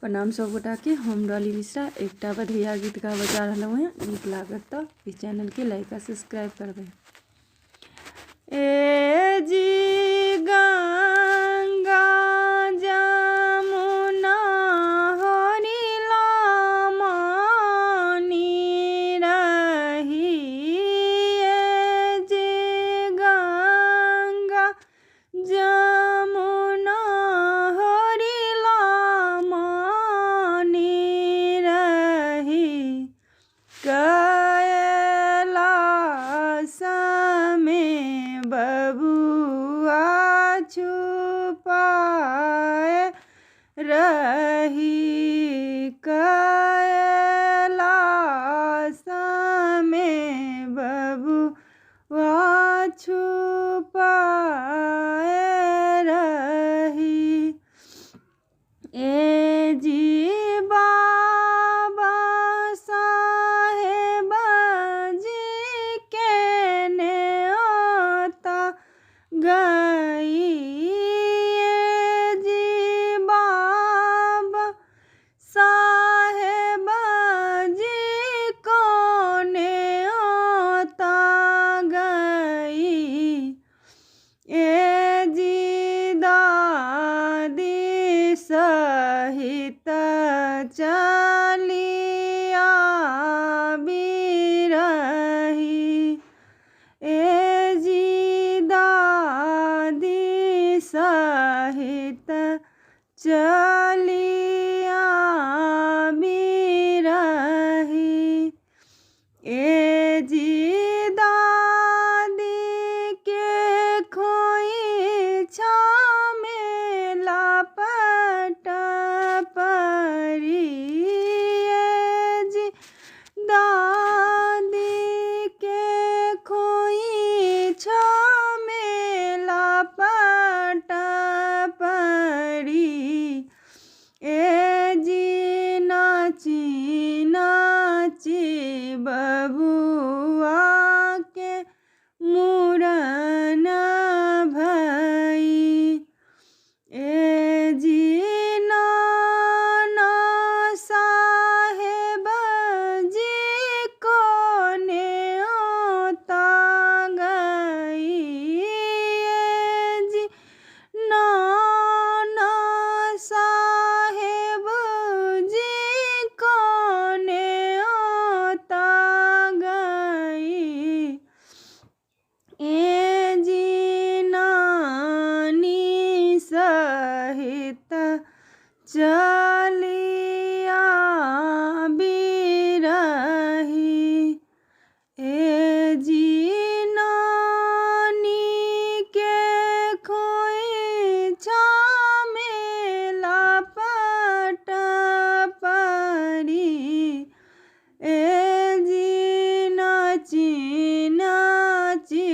प्रणाम सब गोटा के। हम डॉली मिश्रा एकटा बधिया गीत गा बजा रहा हैं। नीक लागत तो इस चैनल के लाइक और सब्सक्राइब करबे। ए जी गंगा जमुना हरिला मानी रही। ए जी गंगा जमुना हरिला मानी रही। कैलाश में बबुआ छुपाए रही। कैलाश में बबुआ छुपाए रही। ए जी बाबा साहेब जी के न्योता गई। ए जी बाबा साहेब जी को न्योता गई। ए जी दादी सहित चलिया बिरही। ए जी दादी सहित चलिया बिरही। ए जी दादी के खोइछा में लपट परी। ए जी दादी के खोइछा में लपट परी। ए जी नाची नाची बबुआ के मुरन भई। ए जी नाना साहेब जी को न्योता गई। ए जी नाना साहेब जी को न्योता गई। ए जी नानी सहित चलिया बिरही। ए जी नानी के खोइछा में लपट परी। ए जी नाची नाची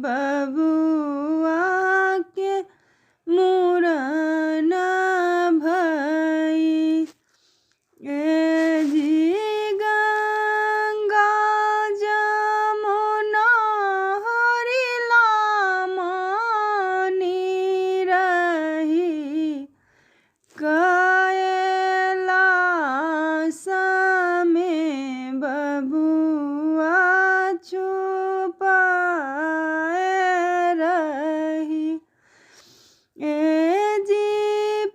बबुआ के मुरन भई। ए जी गंगा जमुना हरिला मानी रही। कैलाश में बबुआ छुपाए रही। ए जी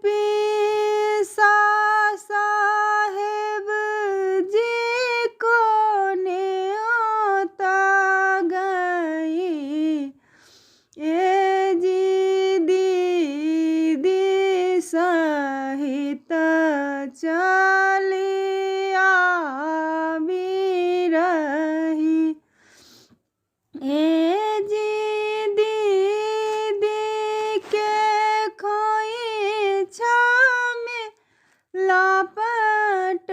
पीसा साहेब जी को न्योता गई। ए जी दीदी सहित चलिया बिरही। ए जी दीदी के खोइछा में लपट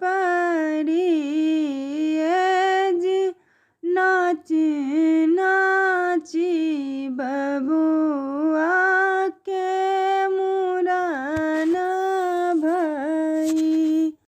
परी। ए जी नाची नाची बबुआ